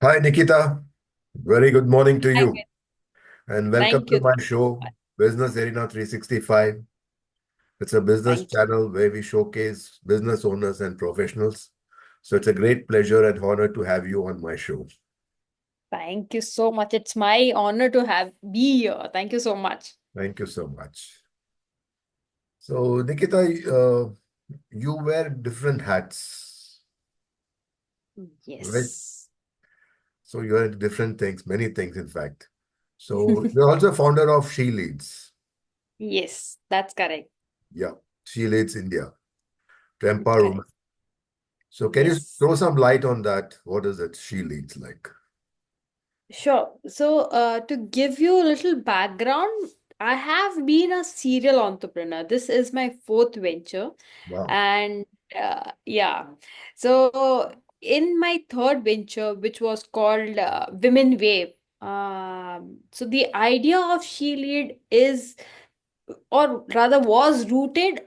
Hi, Nikita. Very good morning to Thank you, you. and welcome Thank to you. my show, Business Arena 365. It's a business Thank you. channel where we showcase business owners and professionals. So it's a great pleasure and honor to have you on my show. Thank you so much. It's my honor to have be here. Thank you so much. Thank you so much. So, Nikita, you wear different hats, right? Yes. So you're into different things, many things, in fact. So you're also founder of She Leads. Yes, that's correct. Yeah, She Leads India to empower women. Correct. So can you Yes. throw some light on that? What is it She Leads like? Sure. So, to give you a little background, I have been a serial entrepreneur. This is my fourth venture. Wow. And yeah, so in my third venture, which was called Women Wave, so the idea of She Lead is, or rather was rooted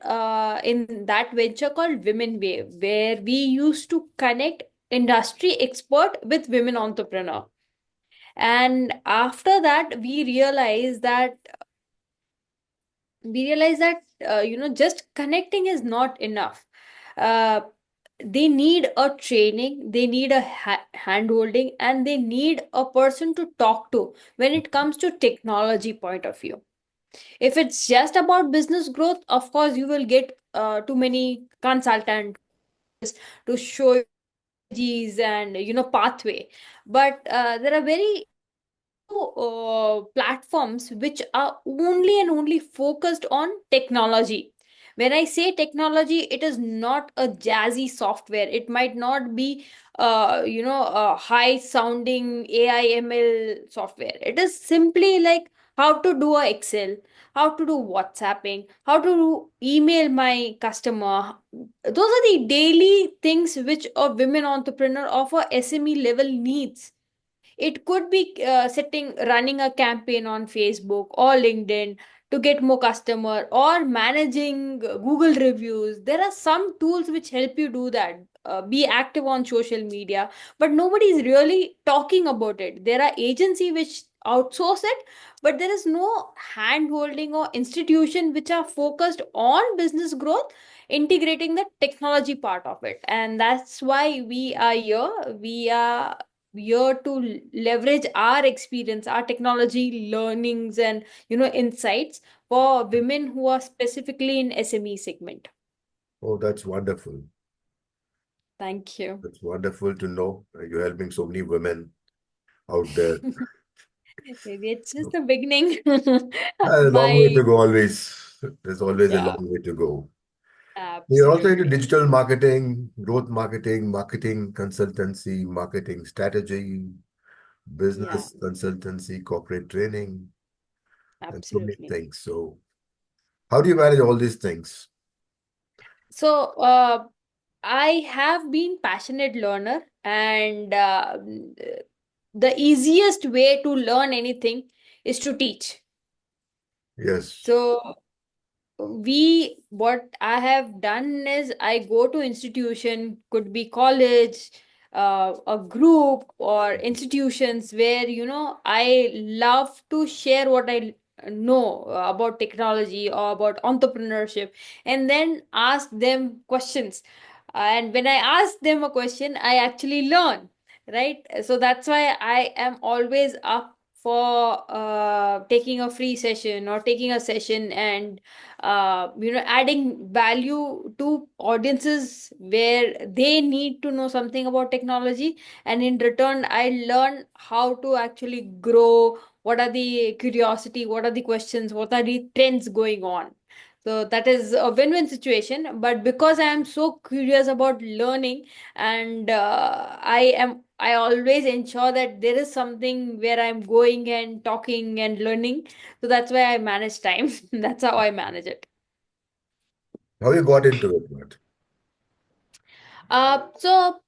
in that venture called Women Wave, where we used to connect industry expert with women entrepreneur. And after that, we realized that just connecting is not enough. Uh, they need a training, they need a hand holding, and they need a person to talk to when it comes to technology point of view. If it's just about business growth, of course, you will get too many consultants to show you strategies and pathway. But there are very platforms which are only and only focused on technology. When I say technology, it is not a jazzy software. It might not be a high sounding AI ML software. It is simply like how to do a Excel, how to do WhatsApping, how to do email my customer. Those are the daily things which a women entrepreneur of a SME level needs. It could be running a campaign on Facebook or LinkedIn to get more customer, or managing Google reviews. There are some tools which help you do that. Be active on social media, but nobody is really talking about it. There are agency which outsource it, but there is no hand holding or institution which are focused on business growth, integrating the technology part of it. And that's why we are here. We are here to leverage our experience, our technology learnings, and insights for women who are specifically in SME segment. Oh, that's wonderful. Thank you. That's wonderful to know you're helping so many women out there. Maybe it's just the beginning. A long way My to go always. There's always a Yeah, long way to go. You're also into absolutely. digital marketing, growth marketing, marketing consultancy, marketing strategy, Yeah, business consultancy, corporate training, and so many absolutely. things. So how do you manage all these things? So, I have been passionate learner, and the easiest way to learn anything is to teach. Yes. So we what I have done is I go to institution, could be college, a group or institutions where I love to share what I know about technology or about entrepreneurship, and then ask them questions. And when I ask them a question, I actually learn, right? So that's why I am always up for taking a free session or taking a session, and adding value to audiences where they need to know something about technology, and in return I learn how to actually grow. What are the curiosity, what are the questions, what are the trends going on? So that is a win-win situation. But because I am so curious about learning, and I always ensure that there is something where I'm going and talking and learning. So that's why I manage time. That's how I manage it. How you got into it, what? So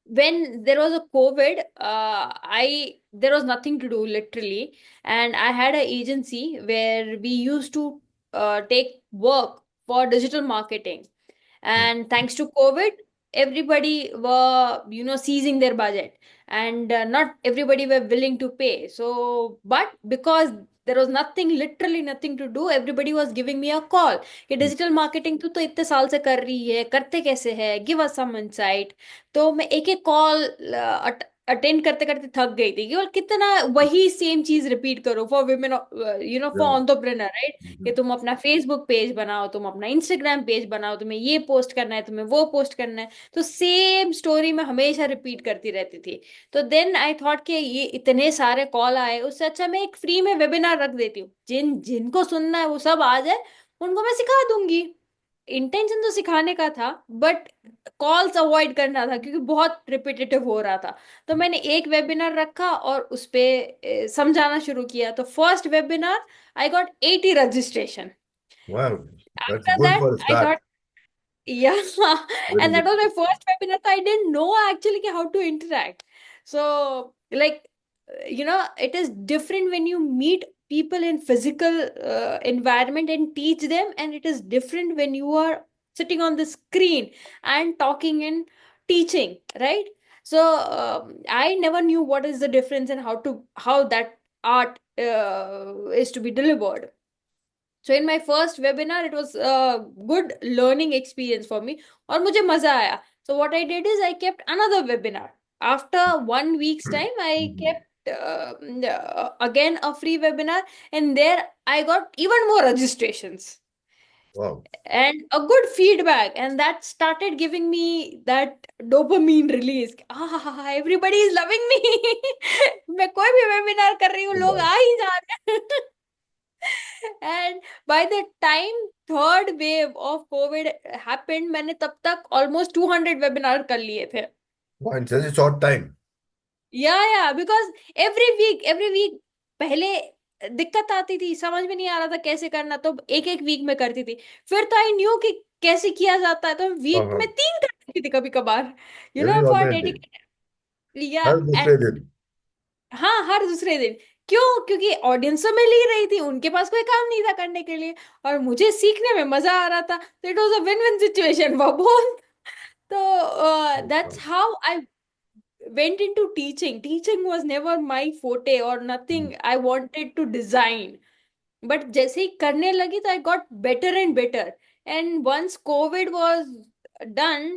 when there was a COVID, I there was nothing to do literally, and I had an agency where we used to take work for digital marketing. Hmm. And thanks to COVID, everybody were, seizing their budget, and not everybody were willing to pay. So, but because there was nothing, literally nothing to do, everybody was giving me a call कि digital marketing तो इतने साल से कर रही है, करते कैसे है, गिव अस सम इनसाइट। तो मैं एक एक कॉल अटेंड करते करते थक गई थी कि और कितना वही सेम चीज रिपीट करो for women, for Yeah. Entrepreneur, right? कि Mhm. तुम अपना फेसबुक पेज बनाओ, तुम अपना इंस्टाग्राम पेज बनाओ, तुम्हें ये पोस्ट करना है, तुम्हें वो पोस्ट करना है। तो सेम स्टोरी मैं हमेशा रिपीट करती रहती थी। तो देन आई थॉट कि ये इतने सारे कॉल आए, उससे अच्छा मैं एक फ्री में वेबिनार रख देती हूँ, जिनको सुनना है वो सब आ जाए, उनको मैं सिखा दूंगी। इंटेंशन तो सिखाने का था, बट कॉल्स अवॉइड करना था क्योंकि बहुत रिपीटेटिव हो रहा था। तो मैंने एक वेबिनार रखा और उस पे समझाना शुरू किया। तो first webinar I got 80 registration. Wow, that's After good that, for a I thought, start. yeah, Very and that good. was my first webinar. So I didn't know actually how to interact. So, like, it is different when you meet people in physical environment and teach them, and it is different when you are sitting on the screen and talking and teaching, right? So I never knew what is the difference and how that art is to be delivered. So in my first webinar, it was a good learning experience for me, और मुझे मजा आया. So what I did is I kept another webinar. After 1 week's time, I Mhm. kept again a free webinar, and there I got even more registrations Wow. and a good feedback, and that started giving me that dopamine release. Everybody is loving me. मैं कोई भी webinar कर रही हूँ, लोग Wow. आ ही जा रहे हैं. And by the time third wave of COVID happened, मैंने तब तक almost 200 webinar कर लिए थे. Wow, in such a short time. या बिकॉज एवरी वीक पहले दिक्कत आती थी, समझ में नहीं आ रहा था कैसे करना, तो एक एक वीक में करती थी. फिर तो आई न्यू कि कैसे किया जाता है, तो वीक में Uh-huh. 3 कर देती थी कभी कभार, Every for alternate day. Dedicated. या हर दूसरे दिन. हाँ, हर दूसरे दिन. क्यों? क्योंकि ऑडियंस तो मिल ही रही थी, उनके पास कोई काम नहीं था करने के लिए, और मुझे सीखने में मजा आ रहा था, तो it was a win win situation for both. तो that's how I went into teaching. Teaching was never my forte or nothing I wanted to design. But जैसे ही करने लगी तो I got better and better. And once COVID was done,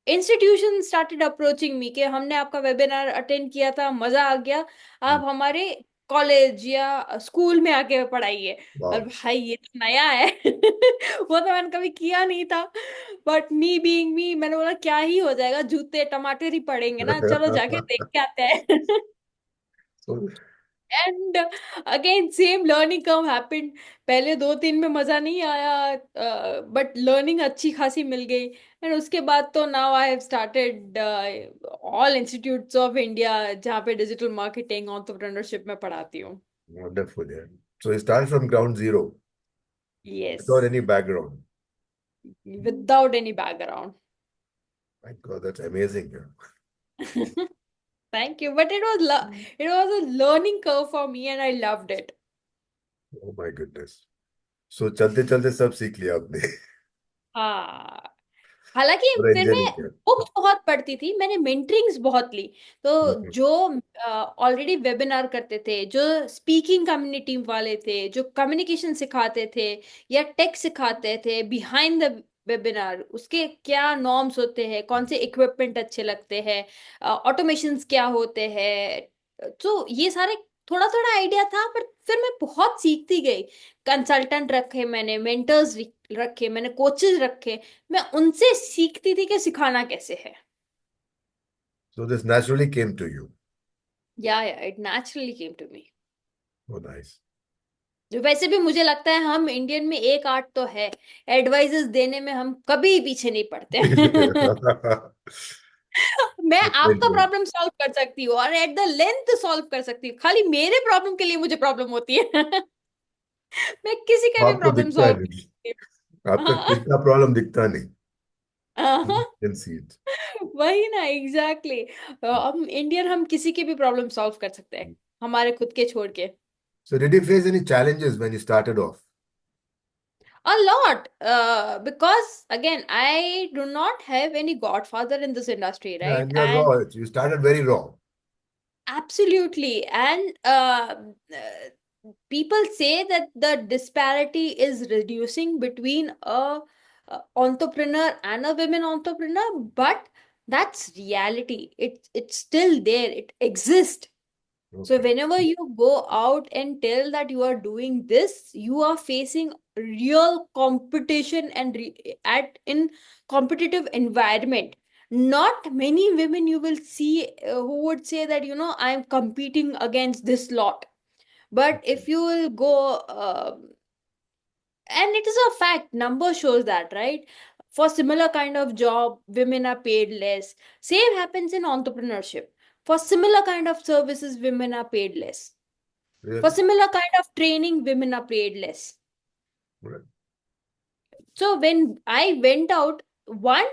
institution started approaching me कि हमने आपका webinar attend किया था, मजा आ गया, आप हमारे कॉलेज या स्कूल में आके पढ़ाइए. और Wow. भाई ये तो नया है. वो तो मैंने कभी किया नहीं था. बट मी बीइंग मी, मैंने बोला क्या ही हो जाएगा, जूते टमाटर ही पड़ेंगे ना, चलो जाके देख के आते हैं. So, and again same learning curve happened. पहले 2-3 में मजा नहीं आया, बट लर्निंग अच्छी खासी मिल गई. एंड उसके बाद तो now I have started all institutes of India, जहाँ पे डिजिटल मार्केटिंग एंटरप्रेन्योरशिप में पढ़ाती हूँ. wonderful, yeah. So you start from ground zero yes. without any background. Without any background. My God, that's amazing. Yeah. Thank you, but it was a learning curve for me and I loved it. Oh my goodness. So चलते चलते सब सीख लिया आपने. हाँ. हालांकि और फिर एंजॉय मैं नहीं किया. बुक्स बहुत पढ़ती थी, मैंने मेंटरिंग्स बहुत ली. तो Okay. जो ऑलरेडी वेबिनार करते थे, जो स्पीकिंग कम्युनिटी वाले थे, जो कम्युनिकेशन सिखाते थे या टेक सिखाते थे बिहाइंड द वेबिनार, उसके क्या नॉर्म्स होते हैं, कौन से इक्विपमेंट अच्छे लगते हैं, ऑटोमेशंस क्या होते हैं, तो ये सारे थोड़ा थोड़ा आइडिया था. पर फिर मैं बहुत सीखती गई. कंसल्टेंट रखे मैंने, मेंटर्स रखे मैंने, कोचेस रखे. मैं उनसे सीखती थी कि सिखाना कैसे है. So this naturally came to you. या it naturally came to me. Oh, nice. जो वैसे भी मुझे लगता है हम इंडियन में एक आर्ट तो है, एडवाइजेस देने में हम कभी पीछे नहीं पड़ते. मैं आपका Definitely. प्रॉब्लम सॉल्व कर सकती हूँ और एट द लेंथ सॉल्व कर सकती हूँ, खाली मेरे प्रॉब्लम के लिए मुझे प्रॉब्लम होती है. मैं किसी का भी आपको प्रॉब्लम दिखता है सॉल्व नहीं. नहीं आपका करती किसका प्रॉब्लम दिखता नहीं. हूँ. Can see it. वही ना, एग्जैक्टली हम इंडियन, हम किसी की भी प्रॉब्लम सॉल्व कर सकते हैं, हमारे खुद के छोड़ के. So did you face any challenges when you started off? A lot, because again, I do not have any godfather in this industry, Yeah, right? and you're And raw. You started very raw. absolutely, and people say that the disparity is reducing between a entrepreneur and a women entrepreneur, but that's reality. It's still there. It exists. So Okay. whenever you go out and tell that you are doing this, you are facing real competition and at in competitive environment. Not many women you will see who would say that, I am competing against this lot. But if you will go, and it is a fact, number shows that, right? For similar kind of job, women are paid less. Same happens in entrepreneurship. For similar kind of services, women are paid less. For Really? similar kind of training, women are paid less. Right. So when I went out, one,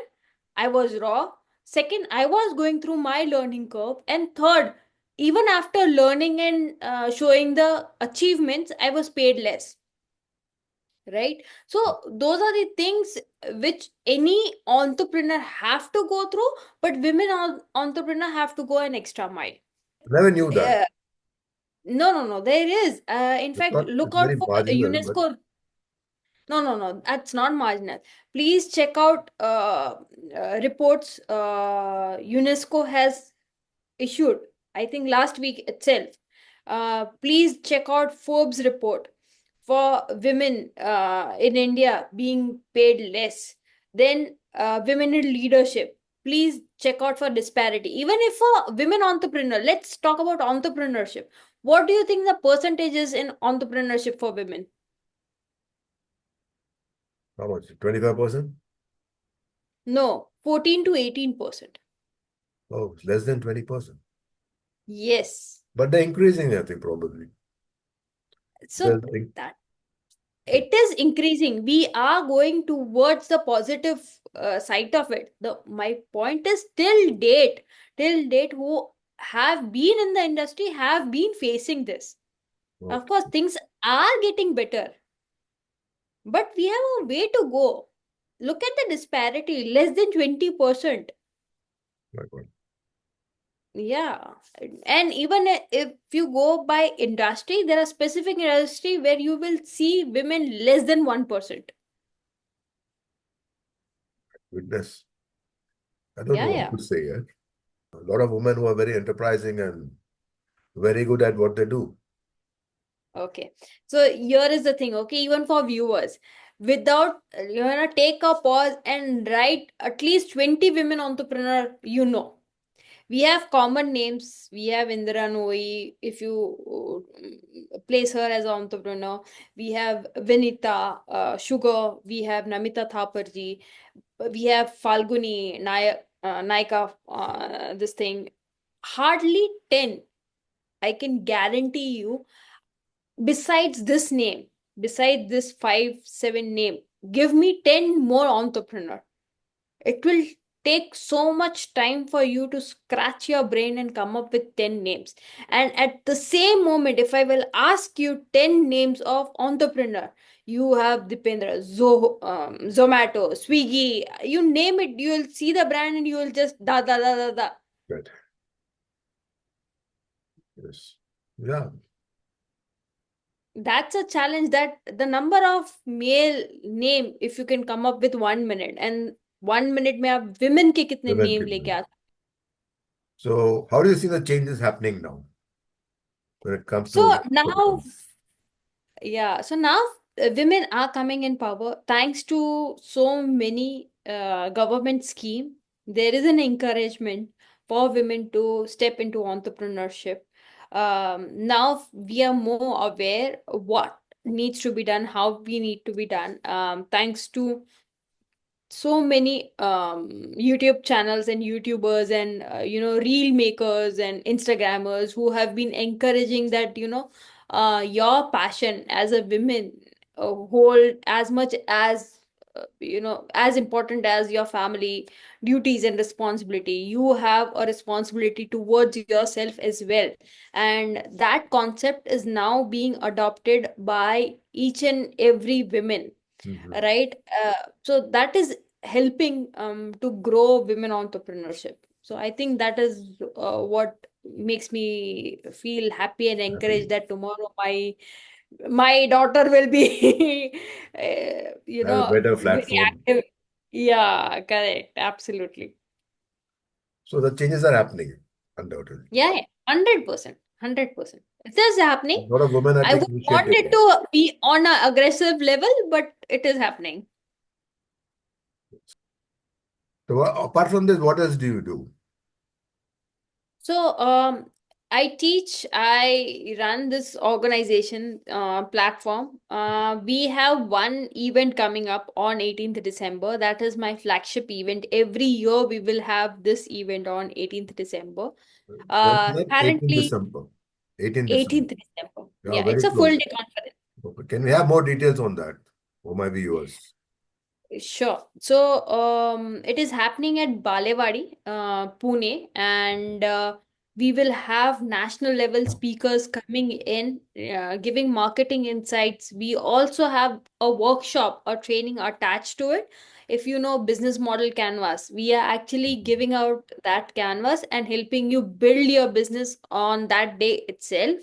I was raw. Second, I was going through my learning curve. And third, even after learning and showing the achievements, I was paid less. Right? So those are the things which any entrepreneur have to go through, but women entrepreneur have to go an extra mile. Never knew that. Yeah. No, no, no. There is. In I fact, thought look it's out very for marginal, but UNESCO. No, no, no. That's not marginal. Please check out reports UNESCO has issued, I think last week itself. Please check out Forbes report for women in India being paid less. Then women in leadership. Please check out for disparity. Even if a women entrepreneur, let's talk about entrepreneurship. What do you think the percentage is in entrepreneurship for women? how much? 25%? No, 14 to 18%. Oh, it's less than 20%. Yes. But they're increasing, I think, probably. So They'll think, that it is increasing. We are going towards the positive side of it. The my point is till date, who have been in the industry have been facing this. Of okay, course, things are getting better, but we have a way to go. Look at the disparity, less than 20%. my God. Yeah, and even if you go by industry, there are specific industry where you will see women less than 1%. Goodness. I don't Yeah, know what yeah. to say. Eh? A lot of women who are very enterprising and very good at what they do. Okay. So here is the thing, okay, even for viewers, without you wanna take a pause and write at least 20 women entrepreneur, We have common names. We have Indira Nooyi, if you place her as an entrepreneur. We have Vinita Sugar. We have Namita Thaparji. We have Falguni Naika, this thing. Hardly 10. I can guarantee you, besides this name, besides this 5 7 name, give me 10 more entrepreneur. It will take so much time for you to scratch your brain and come up with 10 names. And at the same moment, if I will ask you 10 names of entrepreneur, you have Dipendra, Zomato, Swiggy, you name it, you will see the brand and you will just da da da da da. Right. Yes. Yeah. That's a challenge, that the number of male name, if you can come up with 1 minute, and 1 minute में आप women के कितने Women name लेके people. Uh. So, how do you see the changes happening now when it comes to So women now, entrepreneurs? yeah, so now women are coming in power thanks to so many government scheme. There is an encouragement for women to step into entrepreneurship. Now we are more aware what needs to be done, how we need to be done. Thanks to so many YouTube channels and YouTubers and reel makers and Instagrammers who have been encouraging that your passion as a woman hold as much as as important as your family duties and responsibility. You have a responsibility towards yourself as well, and that concept is now being adopted by each and every woman. Mhm. right? So that is helping to grow women entrepreneurship. So I think that is what makes me feel happy and encouraged Happy. that tomorrow my daughter will be Have a better very platform. active. Yeah, correct, absolutely. So the changes are happening, undoubtedly. Yeah, 100%, 100%. It is A happening. lot of women are I would taking want initiative it now. to be on an aggressive level, but it is happening. So apart from this, what else do you do? So, I teach, I run this organization platform. We have one event coming up on 18th December. That is my flagship event. Every year we will have this event on 18th December. When is that? 18 Currently December. 18 December. 18th December. Yeah, Yeah, very it's a full close. day conference. Okay. Can we have more details on that for my viewers? Sure. So, it is happening at Balewadi, Pune, and we will have national level speakers coming in, giving marketing insights. We also have a workshop or training attached to it. If you know business model canvas, we are actually giving out that canvas and helping you build your business on that day itself.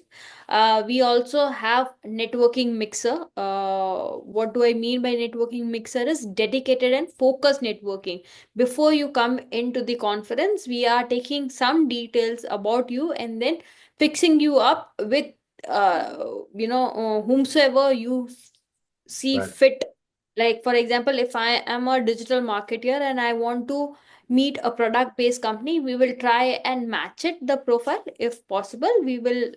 We also have networking mixer. What do I mean by networking mixer is dedicated and focused networking. Before you come into the conference, we are taking some details about you and then fixing you up with whomsoever you see Right. fit. Like for example, if I am a digital marketer and I want to meet a product based company, we will try and match it the profile. If possible, we will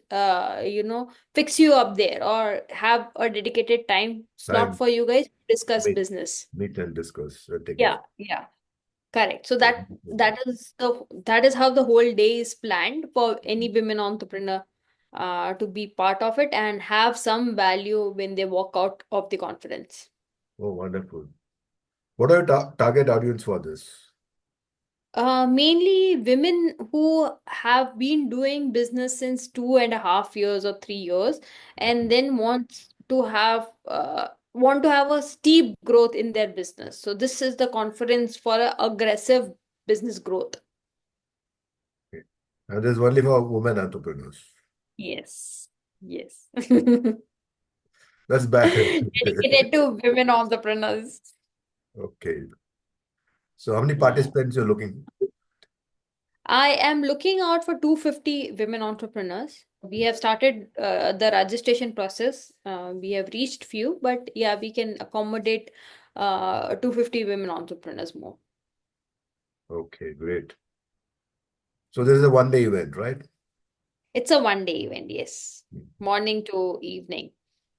fix you up there or have a dedicated time slot Time for you guys to to discuss business. meet and discuss and take it. Yeah, yeah, correct. So that is how the whole day is planned for any women entrepreneur to be part of it and have some value when they walk out of the conference. Oh, wonderful. What are your target audience for this? Mainly women who have been doing business since 2.5 years or 3 years, and then want to have a steep growth in their business. So this is the conference for a aggressive business growth. Okay. And this is only for women entrepreneurs. Yes. Yes. That's bad. Dedicated to women entrepreneurs. Okay. So how many Yeah. participants you're looking? I am looking out for 250 women entrepreneurs. We have started the registration process. We have reached few, but yeah, we can accommodate 250 women entrepreneurs more. Okay, great. So this is a one-day event, right? It's a one-day event, yes. Morning to evening.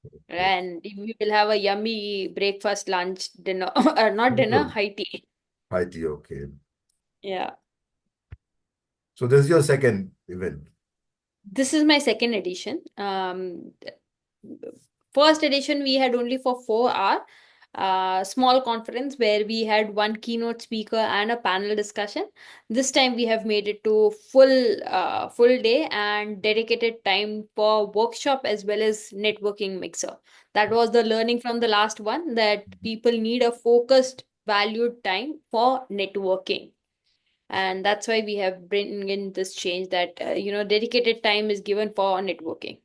Okay. And we will have a yummy breakfast, lunch, dinner, not dinner, Good. high tea. High tea, okay. Yeah. So this is your second event. This is my second edition. First edition we had only for 4 hour small conference where we had one keynote speaker and a panel discussion. This time we have made it to full day and dedicated time for workshop as well as networking mixer. That was the learning from the last one, that people need a focused valued time for networking, and that's why we have bring in this change that dedicated time is given for networking.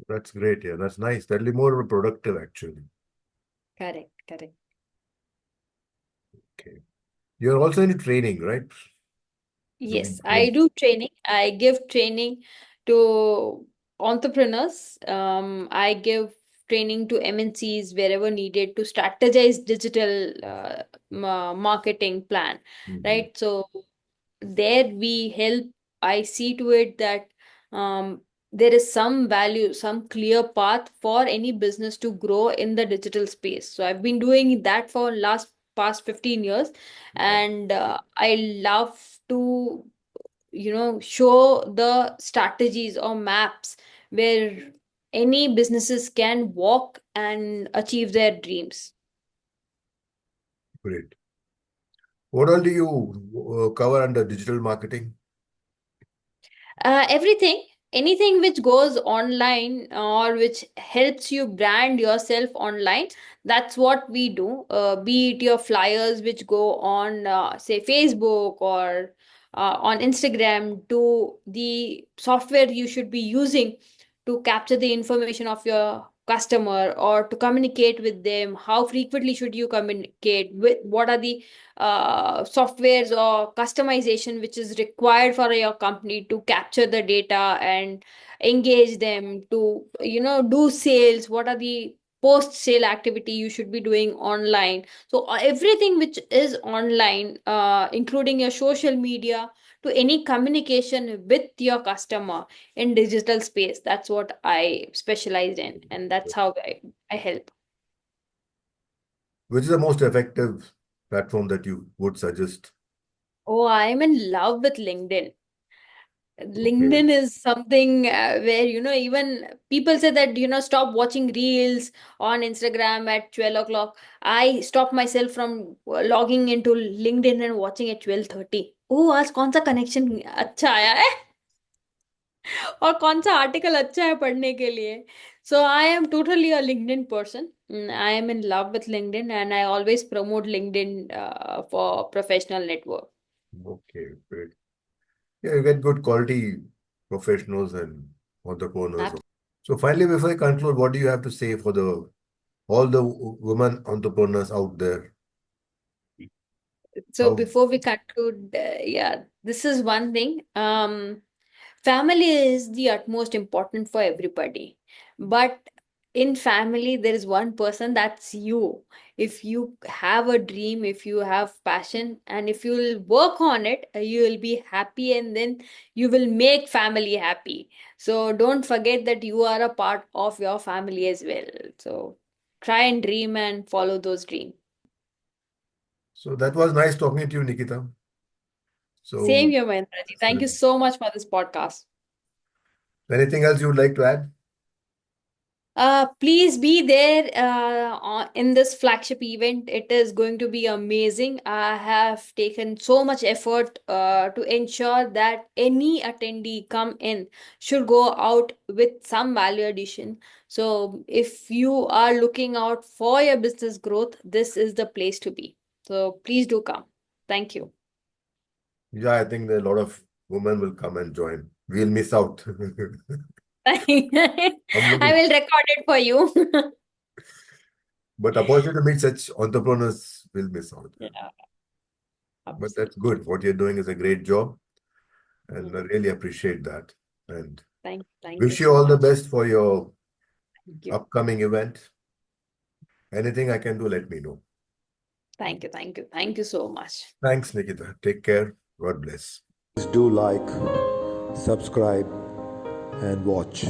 That's great. Yeah, that's nice. That'll be more productive actually. Correct, correct. Okay. You're also in training, right? Doing Yes, I training. do training. I give training to entrepreneurs. I give training to MNCs wherever needed to strategize digital marketing plan, Mhm. right? So there we help. I see to it that um, there is some value, some clear path for any business to grow in the digital space. So I've been doing that for past 15 years, Wow. and I love to show the strategies or maps where any businesses can walk and achieve their dreams. Great. What all do you cover under digital marketing? Everything. anything which goes online or which helps you brand yourself online, that's what we do. Be it your flyers which go on, say, Facebook or on Instagram, to the software you should be using to capture the information of your customer or to communicate with them. How frequently should you communicate with, what are the softwares or customization which is required for your company to capture the data and engage them to, do sales. What are the post sale activity you should be doing online? So everything which is online, including your social media, to any communication with your customer in digital space, that's what I specialize in, and that's how I help. Which is the most effective platform that you would suggest? Oh, I'm in love with LinkedIn. Okay. LinkedIn is something where, even people say that, stop watching reels on Instagram at 12 o'clock. I stop myself from logging into LinkedIn and watching at 12:30. Oh, आज कौन सा connection अच्छा आया है और कौन सा article अच्छा है पढ़ने के लिए. So I am totally a LinkedIn person. I am in love with LinkedIn and I always promote LinkedIn for professional network. Okay, great. Yeah, you get good quality professionals and entrepreneurs. So finally, before I conclude, what do you have to say for the all the women entrepreneurs out there? So How before we conclude, yeah, this is one thing. Family is the utmost important for everybody, but in family there is one person, that's you. If you have a dream, if you have passion, and if you will work on it, you will be happy, and then you will make family happy. So don't forget that you are a part of your family as well. So try and dream and follow those dreams. so that was nice talking to you, Nikita. Same So, here, Mahendraji. Thank so you so much for this podcast. anything else you would like to add? Please be there in this flagship event. It is going to be amazing. I have taken so much effort to ensure that any attendee come in should go out with some value addition. So if you are looking out for your business growth, this is the place to be. So please do come. Thank you. Yeah, I think that a lot of women will come and join. We'll miss out. I I'm looking, will record it for you. but opportunity to meet such entrepreneurs will miss out. Yeah, But that's absolutely. good. What you're doing is a great job, and I Mm. really appreciate that. And Thank you wish you so all the much. best for your Thank you. upcoming event. Anything I can do, let me know. Thank you. Thank you. Thank you so much. Thanks, Nikita. Take care. God bless. Please do like, subscribe, and watch.